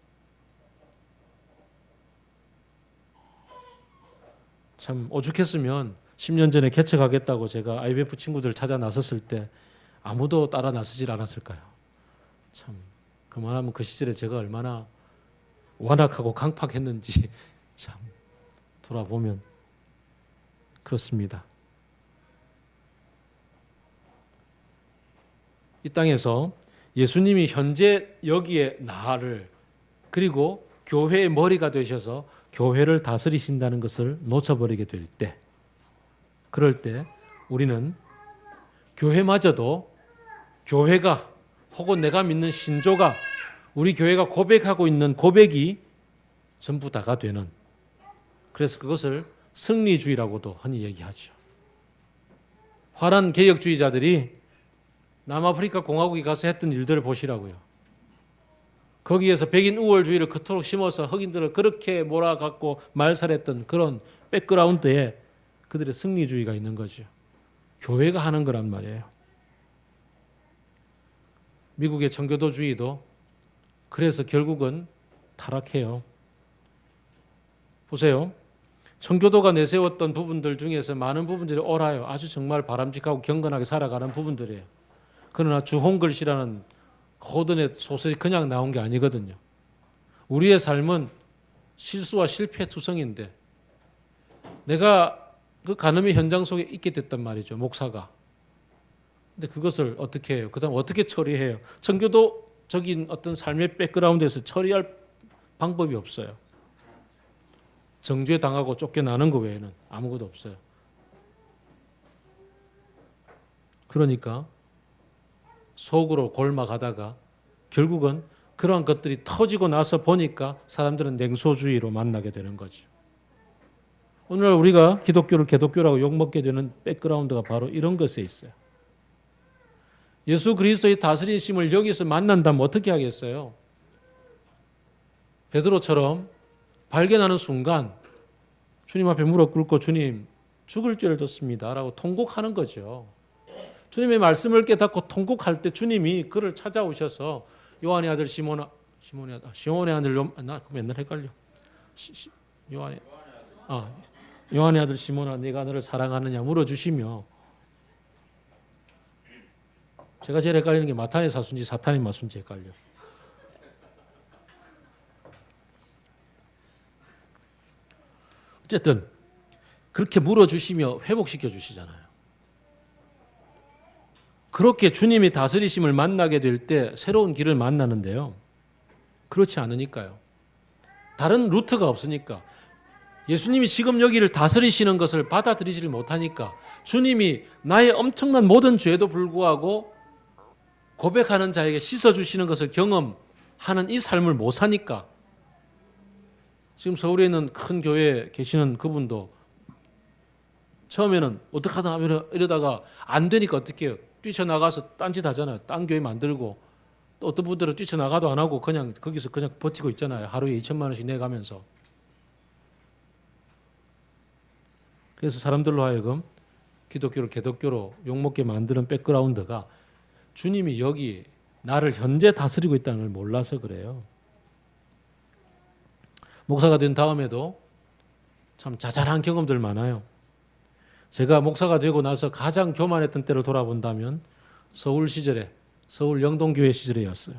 참 오죽했으면 10년 전에 개척하겠다고 제가 IBF 친구들 찾아 나섰을 때 아무도 따라 나서질 않았을까요? 참 그만하면 그 시절에 제가 얼마나 완악하고 강팍했는지 참 돌아보면 그렇습니다. 이 땅에서 예수님이 현재 여기에 나를 그리고 교회의 머리가 되셔서 교회를 다스리신다는 것을 놓쳐버리게 될 때, 그럴 때 우리는 교회마저도 교회가 혹은 내가 믿는 신조가 우리 교회가 고백하고 있는 고백이 전부 다가 되는, 그래서 그것을 승리주의라고도 흔히 얘기하죠. 화란 개혁주의자들이 남아프리카 공화국에 가서 했던 일들을 보시라고요. 거기에서 백인 우월주의를 그토록 심어서 흑인들을 그렇게 몰아갖고 말살했던 그런 백그라운드에 그들의 승리주의가 있는 거죠. 교회가 하는 거란 말이에요. 미국의 청교도주의도 그래서 결국은 타락해요. 보세요. 청교도가 내세웠던 부분들 중에서 많은 부분들이 옳아요. 아주 정말 바람직하고 경건하게 살아가는 부분들이에요. 그러나 주홍글씨라는 고든의 소설이 그냥 나온 게 아니거든요. 우리의 삶은 실수와 실패의 투성인데 내가 그 간음의 현장 속에 있게 됐단 말이죠. 목사가. 근데 그것을 어떻게 해요? 그 다음 어떻게 처리해요? 청교도적인 어떤 삶의 백그라운드에서 처리할 방법이 없어요. 정죄 당하고 쫓겨나는 것 외에는 아무것도 없어요. 그러니까 속으로 골마가다가 결국은 그러한 것들이 터지고 나서 보니까 사람들은 냉소주의로 만나게 되는 거죠. 오늘날 우리가 기독교를 개독교라고 욕먹게 되는 백그라운드가 바로 이런 것에 있어요. 예수 그리스도의 다스리심을 여기서 만난다면 어떻게 하겠어요? 베드로처럼 발견하는 순간 주님 앞에 무릎 꿇고 주님 죽을 죄를 졌습니다 라고 통곡하는 거죠. 주님의 말씀을 깨닫고 통곡할 때 주님이 그를 찾아오셔서 요한의 아들 시몬의 아들 나 맨날 헷갈려. 요한의 아들 시몬아 네가 너를 사랑하느냐 물어주시며 제가 제일 헷갈리는 게 마탄의 사순지 사탄의 마순지 헷갈려. 어쨌든 그렇게 물어주시며 회복시켜 주시잖아요. 그렇게 주님이 다스리심을 만나게 될 때 새로운 길을 만나는데요. 그렇지 않으니까요. 다른 루트가 없으니까 예수님이 지금 여기를 다스리시는 것을 받아들이지를 못하니까 주님이 나의 엄청난 모든 죄에도 불구하고 고백하는 자에게 씻어주시는 것을 경험하는 이 삶을 못 사니까 지금 서울에 있는 큰 교회에 계시는 그분도 처음에는 어떻게 하다 이러다가 안 되니까 어떻게 해요? 뛰쳐나가서 딴짓 하잖아요. 딴 교회 만들고 또 어떤 분들은 뛰쳐나가도 안 하고 그냥 거기서 그냥 버티고 있잖아요. 하루에 2천만 원씩 내가면서. 그래서 사람들로 하여금 기독교를 개독교로 욕먹게 만드는 백그라운드가 주님이 여기 나를 현재 다스리고 있다는 걸 몰라서 그래요. 목사가 된 다음에도 참 자잘한 경험들 많아요. 제가 목사가 되고 나서 가장 교만했던 때를 돌아본다면 서울 시절에 서울 영동교회 시절이었어요.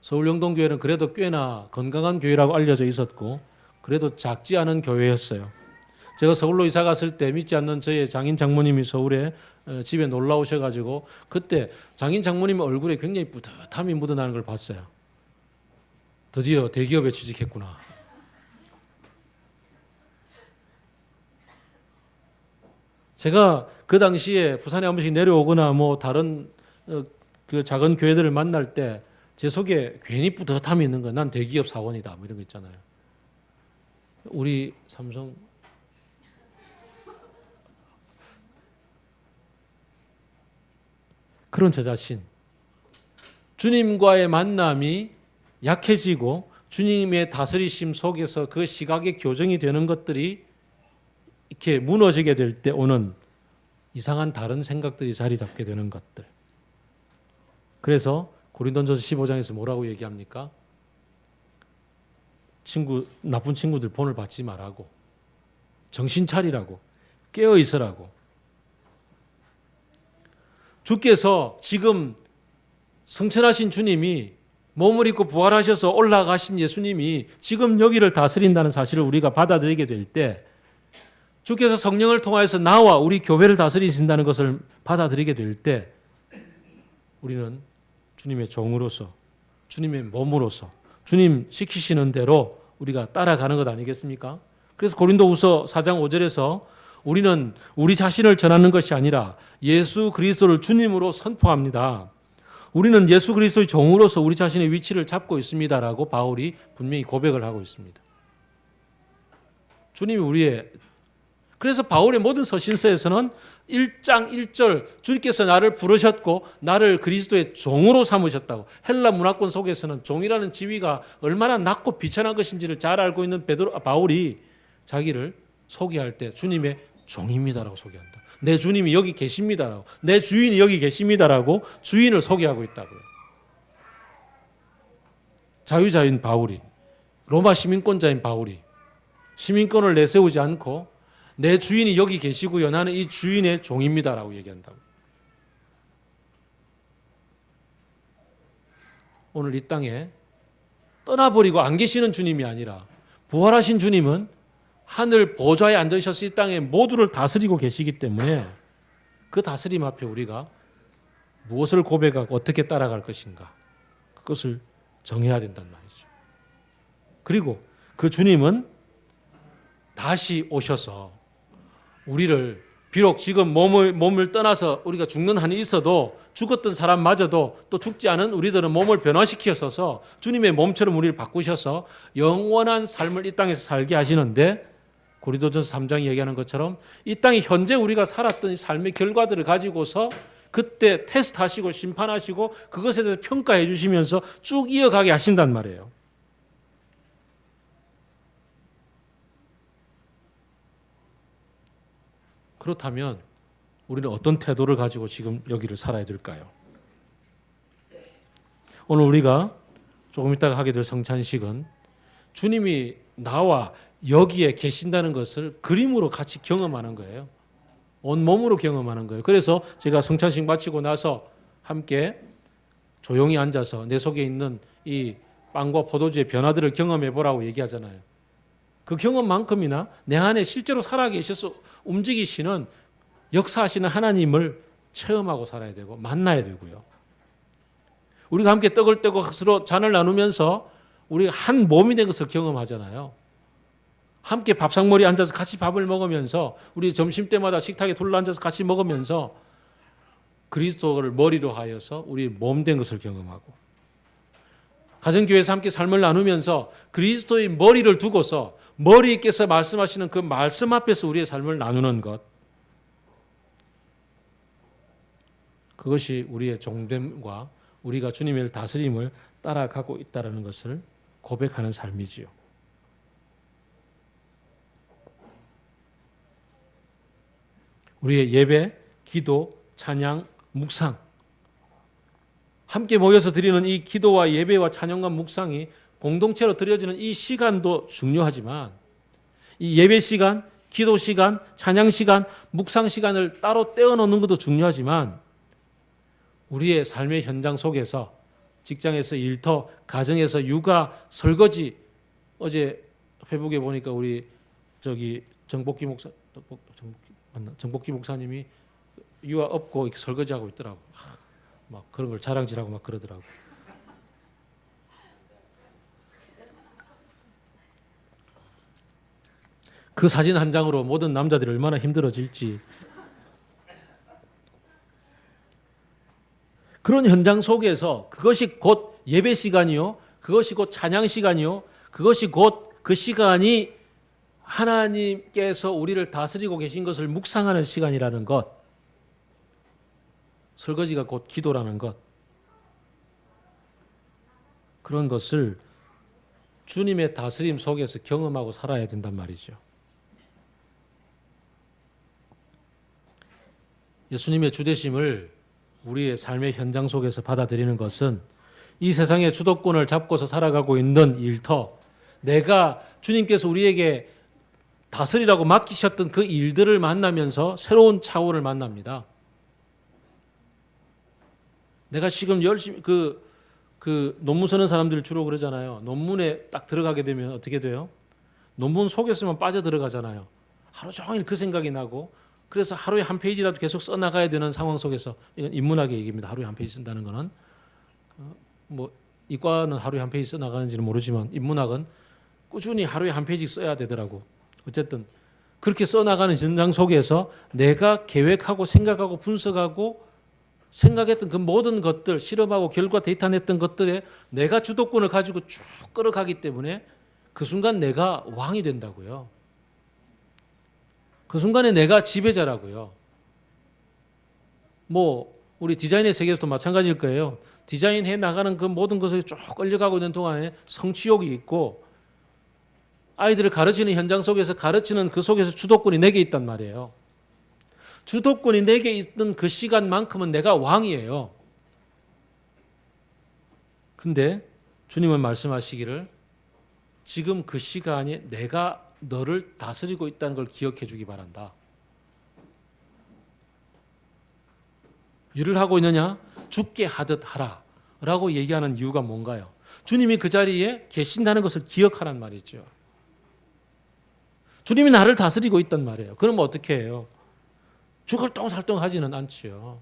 서울 영동교회는 그래도 꽤나 건강한 교회라고 알려져 있었고 그래도 작지 않은 교회였어요. 제가 서울로 이사 갔을 때 믿지 않는 저의 장인 장모님이 서울에 집에 놀러 오셔가지고 그때 장인 장모님 얼굴에 굉장히 뿌듯함이 묻어나는 걸 봤어요. 드디어 대기업에 취직했구나. 제가 그 당시에 부산에 한 번씩 내려오거나 뭐 다른 그 작은 교회들을 만날 때 제 속에 괜히 뿌듯함이 있는 거야. 난 대기업 사원이다. 뭐 이런 거 있잖아요. 우리 삼성 그런 저 자신. 주님과의 만남이 약해지고 주님의 다스리심 속에서 그 시각의 교정이 되는 것들이 이렇게 무너지게 될 때 오는 이상한 다른 생각들이 자리 잡게 되는 것들. 그래서 고린도전서 15장에서 뭐라고 얘기합니까? 나쁜 친구들 본을 받지 말라고. 정신 차리라고. 깨어 있으라고. 주께서 지금 성천하신 주님이 몸을 입고 부활하셔서 올라가신 예수님이 지금 여기를 다스린다는 사실을 우리가 받아들이게 될 때 주께서 성령을 통하여서 나와 우리 교회를 다스리신다는 것을 받아들이게 될 때 우리는 주님의 종으로서 주님의 몸으로서 주님 시키시는 대로 우리가 따라가는 것 아니겠습니까? 그래서 고린도후서 4장 5절에서 우리는 우리 자신을 전하는 것이 아니라 예수 그리스도를 주님으로 선포합니다. 우리는 예수 그리스도의 종으로서 우리 자신의 위치를 잡고 있습니다라고 바울이 분명히 고백을 하고 있습니다. 주님이 우리의 그래서 바울의 모든 서신서에서는 1장 1절 주님께서 나를 부르셨고 나를 그리스도의 종으로 삼으셨다고 헬라 문화권 속에서는 종이라는 지위가 얼마나 낮고 비천한 것인지를 잘 알고 있는 바울이 자기를 소개할 때 주님의 종입니다라고 소개한다. 내 주님이 여기 계십니다라고 내 주인이 여기 계십니다라고 주인을 소개하고 있다고요. 자유자인 바울이 로마 시민권자인 바울이 시민권을 내세우지 않고 내 주인이 여기 계시고요. 나는 이 주인의 종입니다라고 얘기한다고. 오늘 이 땅에 떠나버리고 안 계시는 주님이 아니라 부활하신 주님은 하늘 보좌에 앉으셔서 이 땅에 모두를 다스리고 계시기 때문에 그 다스림 앞에 우리가 무엇을 고백하고 어떻게 따라갈 것인가, 그것을 정해야 된단 말이죠. 그리고 그 주님은 다시 오셔서 우리를 비록 지금 몸을 떠나서 우리가 죽는 한이 있어도 죽었던 사람마저도 또 죽지 않은 우리들은 몸을 변화시키셔서 주님의 몸처럼 우리를 바꾸셔서 영원한 삶을 이 땅에서 살게 하시는데, 고린도전서 3장이 얘기하는 것처럼 이 땅에 현재 우리가 살았던 삶의 결과들을 가지고서 그때 테스트하시고 심판하시고 그것에 대해서 평가해 주시면서 쭉 이어가게 하신단 말이에요. 그렇다면 우리는 어떤 태도를 가지고 지금 여기를 살아야 될까요? 오늘 우리가 조금 이따가 하게 될 성찬식은 주님이 나와 여기에 계신다는 것을 그림으로 같이 경험하는 거예요. 온몸으로 경험하는 거예요. 그래서 제가 성찬식 마치고 나서 함께 조용히 앉아서 내 속에 있는 이 빵과 포도주의 변화들을 경험해 보라고 얘기하잖아요. 그 경험만큼이나 내 안에 실제로 살아계셔서 움직이시는 역사하시는 하나님을 체험하고 살아야 되고 만나야 되고요. 우리가 함께 떡을 떼고 서로 잔을 나누면서 우리가 한 몸이 된 것을 경험하잖아요. 함께 밥상머리에 앉아서 같이 밥을 먹으면서 우리 점심때마다 식탁에 둘러앉아서 같이 먹으면서 그리스도를 머리로 하여서 우리 몸 된 것을 경험하고, 가정교회에서 함께 삶을 나누면서 그리스도의 머리를 두고서 머리께서 말씀하시는 그 말씀 앞에서 우리의 삶을 나누는 것, 그것이 우리의 종됨과 우리가 주님의 다스림을 따라가고 있다는 것을 고백하는 삶이지요. 우리의 예배, 기도, 찬양, 묵상, 함께 모여서 드리는 이 기도와 예배와 찬양과 묵상이 공동체로 드려지는 이 시간도 중요하지만, 이 예배 시간, 기도 시간, 찬양 시간, 묵상 시간을 따로 떼어놓는 것도 중요하지만, 우리의 삶의 현장 속에서 직장에서 일터, 가정에서 육아, 설거지, 어제 페북에 보니까 우리 정복기 목사님이 유아 업고 이렇게 설거지하고 있더라고. 막 그런 걸 자랑질하고 막 그러더라고. 그 사진 한 장으로 모든 남자들이 얼마나 힘들어질지. 그런 현장 속에서 그것이 곧 예배 시간이요, 그것이 곧 찬양 시간이요, 그것이 곧 그 시간이 하나님께서 우리를 다스리고 계신 것을 묵상하는 시간이라는 것, 설거지가 곧 기도라는 것, 그런 것을 주님의 다스림 속에서 경험하고 살아야 된단 말이죠. 예수님의 주되심을 우리의 삶의 현장 속에서 받아들이는 것은 이 세상의 주도권을 잡고서 살아가고 있는 일터, 내가 주님께서 우리에게 다스리라고 맡기셨던 그 일들을 만나면서 새로운 차원을 만납니다. 내가 지금 열심히 그 논문 쓰는 사람들이 주로 그러잖아요. 논문에 딱 들어가게 되면 어떻게 돼요? 논문 속에서만 빠져 들어가잖아요. 하루 종일 그 생각이 나고, 그래서 하루에 한 페이지라도 계속 써나가야 되는 상황 속에서, 이건 인문학의 얘기입니다. 하루에 한 페이지 쓴다는 거는 뭐 이과는 하루에 한 페이지 써나가는지는 모르지만 인문학은 꾸준히 하루에 한 페이지 써야 되더라고. 어쨌든 그렇게 써나가는 현장 속에서 내가 계획하고 생각하고 분석하고 생각했던 그 모든 것들, 실험하고 결과 데이터냈던 것들에 내가 주도권을 가지고 쭉 끌어가기 때문에 그 순간 내가 왕이 된다고요. 그 순간에 내가 지배자라고요. 뭐 우리 디자인의 세계에서도 마찬가지일 거예요. 디자인해 나가는 그 모든 것에 쭉 끌려가고 있는 동안에 성취욕이 있고, 아이들을 가르치는 현장 속에서 가르치는 그 속에서 주도권이 내게 있단 말이에요. 주도권이 내게 있던 그 시간만큼은 내가 왕이에요. 근데 주님은 말씀하시기를 지금 그 시간에 내가 너를 다스리고 있다는 걸 기억해 주기 바란다. 일을 하고 있느냐? 죽게 하듯 하라 라고 얘기하는 이유가 뭔가요? 주님이 그 자리에 계신다는 것을 기억하란 말이죠. 주님이 나를 다스리고 있단 말이에요. 그러면 어떻게 해요? 죽을 똥살똥 하지는 않지요.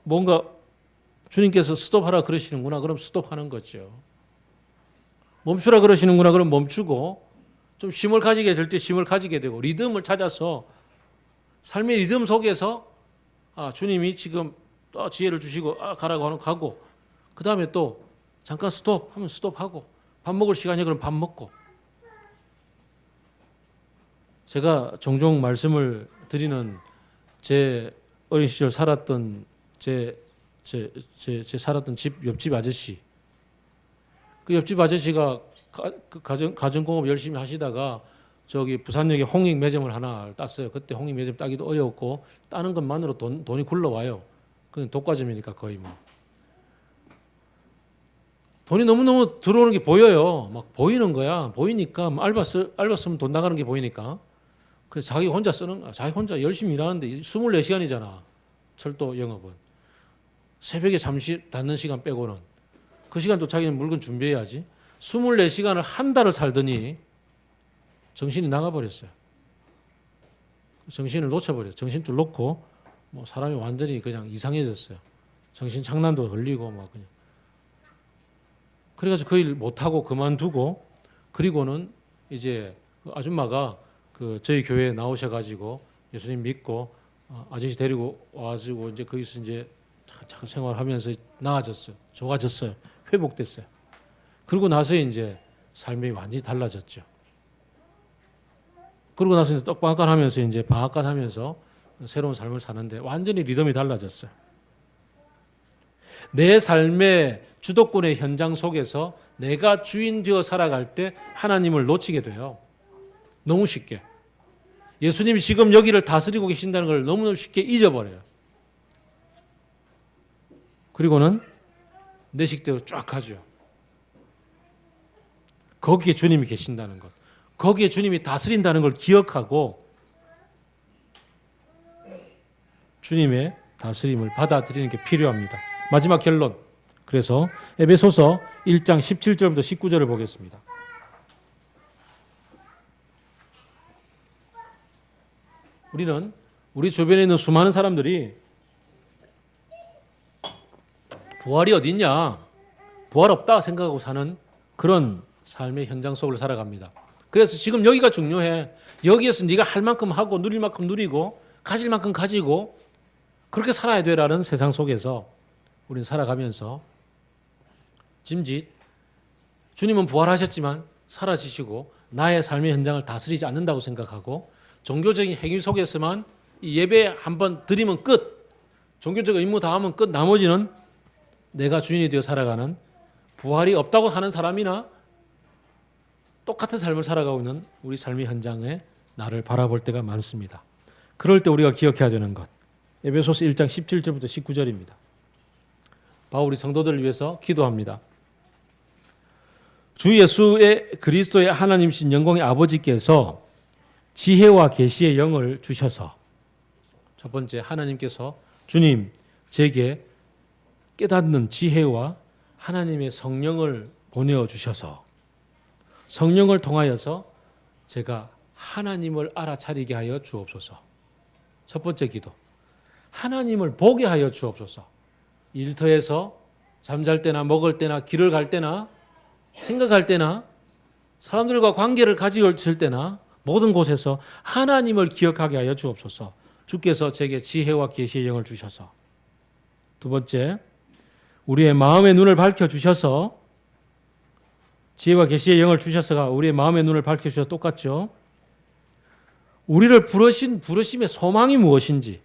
뭔가 주님께서 스톱하라 그러시는구나. 그럼 스톱하는 거죠. 멈추라 그러시는구나. 그럼 멈추고 좀 쉼을 가지게 될 때 쉼을 가지게 되고 리듬을 찾아서 삶의 리듬 속에서 주님이 지금 또 지혜를 주시고 가라고 하는 가고 그 다음에 또 잠깐 스톱 하면 스톱하고 밥 먹을 시간이 그럼 밥 먹고 제가 종종 말씀을 드리는 제 어린 시절 살았던 제 살았던 집 옆집 아저씨 그 옆집 아저씨가 가정공업 열심히 하시다가 저기 부산역에 홍익 매점을 하나 땄어요. 그때 홍익 매점 따기도 어려웠고 따는 것만으로 돈이 굴러와요. 그건 독과점이니까 거의 뭐. 돈이 너무너무 들어오는 게 보여요. 막 보이는 거야. 보이니까 알바 쓰면 돈 나가는 게 보이니까. 그래서 자기 혼자 열심히 일하는데 24시간이잖아. 철도 영업은. 새벽에 잠시 닫는 시간 빼고는. 그 시간도 자기는 물건 준비해야지. 24시간을 한 달을 살더니 정신이 나가버렸어요. 정신을 놓쳐버렸어요. 정신줄 놓고 뭐 사람이 완전히 그냥 이상해졌어요. 정신 장난도 걸리고 막 그냥. 그래가지고 그 일 못하고 그만두고 그리고는 이제 그 아줌마가 그 저희 교회에 나오셔가지고 예수님 믿고 아저씨 데리고 와가지고 이제 거기서 이제 참 생활하면서 나아졌어요. 좋아졌어요. 회복됐어요. 그러고 나서 이제 삶이 완전히 달라졌죠. 그러고 나서 이제 떡방앗간 하면서 이제 방앗간 하면서 새로운 삶을 사는데 완전히 리듬이 달라졌어요. 내 삶의 주도권의 현장 속에서 내가 주인 되어 살아갈 때 하나님을 놓치게 돼요. 너무 쉽게. 예수님이 지금 여기를 다스리고 계신다는 걸 너무너무 쉽게 잊어버려요. 그리고는 내 식대로 쫙 가죠. 거기에 주님이 계신다는 것. 거기에 주님이 다스린다는 걸 기억하고 주님의 다스림을 받아들이는 게 필요합니다. 마지막 결론. 그래서 에베소서 1장 17절부터 19절을 보겠습니다. 우리는 우리 주변에 있는 수많은 사람들이 부활이 어디 있냐? 부활 없다 생각하고 사는 그런 삶의 현장 속을 살아갑니다. 그래서 지금 여기가 중요해. 여기에서 네가 할 만큼 하고 누릴 만큼 누리고 가질 만큼 가지고 그렇게 살아야 되라는 세상 속에서 우리는 살아가면서 짐짓 주님은 부활하셨지만 사라지시고 나의 삶의 현장을 다스리지 않는다고 생각하고 종교적인 행위 속에서만 이 예배 한번 드리면 끝. 종교적 의무 다하면 끝. 나머지는 내가 주인이 되어 살아가는 부활이 없다고 하는 사람이나 똑같은 삶을 살아가고 있는 우리 삶의 현장에 나를 바라볼 때가 많습니다. 그럴 때 우리가 기억해야 되는 것. 에베소서 1장 17절부터 19절입니다. 바울이 성도들을 위해서 기도합니다. 주 예수의 그리스도의 하나님이신 영광의 아버지께서 지혜와 계시의 영을 주셔서 첫 번째 하나님께서 주님 제게 깨닫는 지혜와 하나님의 성령을 보내어 주셔서 성령을 통하여서 제가 하나님을 알아차리게 하여 주옵소서. 첫 번째 기도. 하나님을 보게 하여 주옵소서. 일터에서 잠잘 때나 먹을 때나 길을 갈 때나 생각할 때나 사람들과 관계를 가지고 있을 때나 모든 곳에서 하나님을 기억하게 하여 주옵소서. 주께서 제게 지혜와 계시의 영을 주셔서. 두 번째, 우리의 마음의 눈을 밝혀주셔서 지혜와 계시의 영을 주셔서가 우리의 마음의 눈을 밝혀주셔서 똑같죠. 우리를 부르신 부르심의 소망이 무엇인지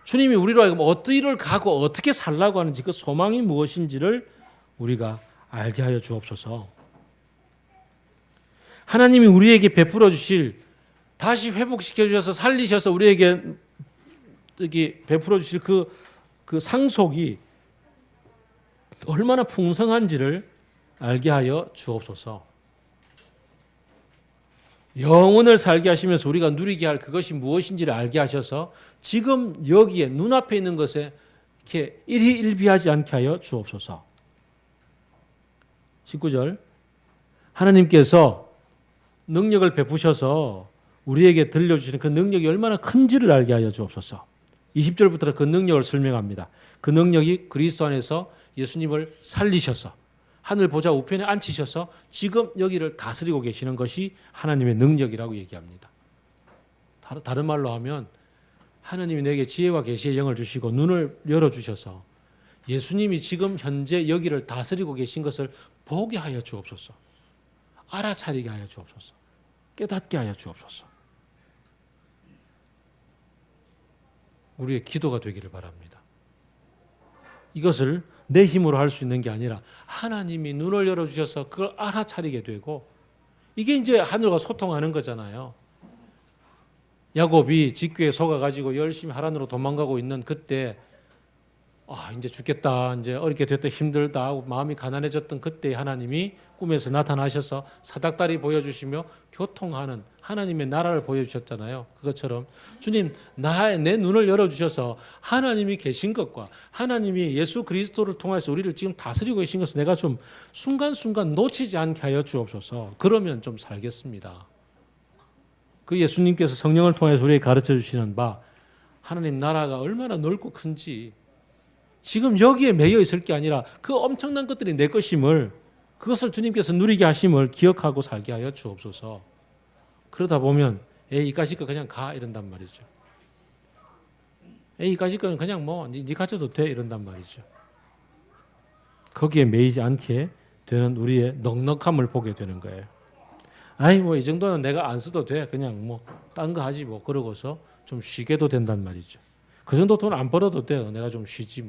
주님이 우리로 하여금 어디를 가고 어떻게 살라고 하는지 그 소망이 무엇인지를 우리가 알게 하여 주옵소서. 하나님이 우리에게 베풀어 주실 다시 회복시켜 주셔서 살리셔서 우리에게 베풀어 주실 그 상속이 얼마나 풍성한지를 알게 하여 주옵소서. 영원을 살게 하시면서 우리가 누리게 할 그것이 무엇인지를 알게 하셔서 지금 여기에 눈앞에 있는 것에 이렇게 일희일비하지 않게 하여 주옵소서. 19절 하나님께서 능력을 베푸셔서 우리에게 들려주시는 그 능력이 얼마나 큰지를 알게 하여 주옵소서. 20절부터 그 능력을 설명합니다. 그 능력이 그리스도 안에서 예수님을 살리셔서 하늘 보좌 우편에 앉히셔서 지금 여기를 다스리고 계시는 것이 하나님의 능력이라고 얘기합니다. 다른 말로 하면 하나님이 내게 지혜와 계시의 영을 주시고 눈을 열어주셔서 예수님이 지금 현재 여기를 다스리고 계신 것을 보게 하여 주옵소서. 알아차리게 하여 주옵소서. 깨닫게 하여 주옵소서. 우리의 기도가 되기를 바랍니다. 이것을 내 힘으로 할 수 있는 게 아니라 하나님이 눈을 열어주셔서 그걸 알아차리게 되고, 이게 이제 하늘과 소통하는 거잖아요. 야곱이 직귀에 속아가지고 열심히 하란으로 도망가고 있는 그때, 이제 죽겠다, 이제 어렵게 됐다, 힘들다 하고 마음이 가난해졌던 그때 하나님이 꿈에서 나타나셔서 사닥다리 보여주시며 교통하는 하나님의 나라를 보여주셨잖아요. 그것처럼 주님, 내 눈을 열어주셔서 하나님이 계신 것과 하나님이 예수 그리스도를 통해서 우리를 지금 다스리고 계신 것을 내가 좀 순간순간 놓치지 않게 하여 주옵소서. 그러면 좀 살겠습니다. 그 예수님께서 성령을 통해서 우리에게 가르쳐 주시는 바 하나님 나라가 얼마나 넓고 큰지, 지금 여기에 매여 있을 게 아니라 그 엄청난 것들이 내 것임을, 그것을 주님께서 누리게 하심을 기억하고 살게 하여 주옵소서. 그러다 보면 이까짓 거 그냥 가 이런단 말이죠. 이까짓 거는 그냥 네 가져도 돼 이런단 말이죠. 거기에 매이지 않게 되는 우리의 넉넉함을 보게 되는 거예요. 이 정도는 내가 안 써도 돼. 그냥 딴 거 하지 그러고서 좀 쉬게도 된단 말이죠. 그 정도 돈 안 벌어도 돼요. 내가 좀 쉬지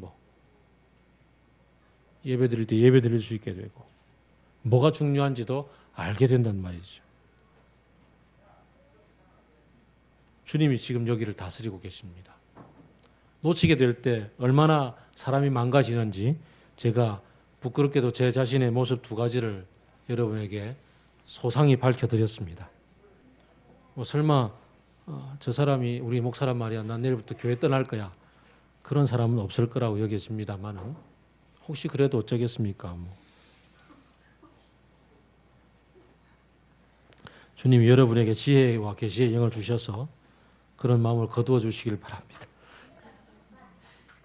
예배 드릴 때 예배 드릴 수 있게 되고, 뭐가 중요한지도 알게 된단 말이죠. 주님이 지금 여기를 다스리고 계십니다. 놓치게 될 때 얼마나 사람이 망가지는지 제가 부끄럽게도 제 자신의 모습 두 가지를 여러분에게 소상히 밝혀드렸습니다. 설마 저 사람이 우리 목사란 말이야, 난 내일부터 교회 떠날 거야, 그런 사람은 없을 거라고 여겨집니다만은 혹시 그래도 어쩌겠습니까? 주님이 여러분에게 지혜와 계시의 영을 주셔서 그런 마음을 거두어 주시길 바랍니다.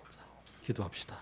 자, 기도합시다.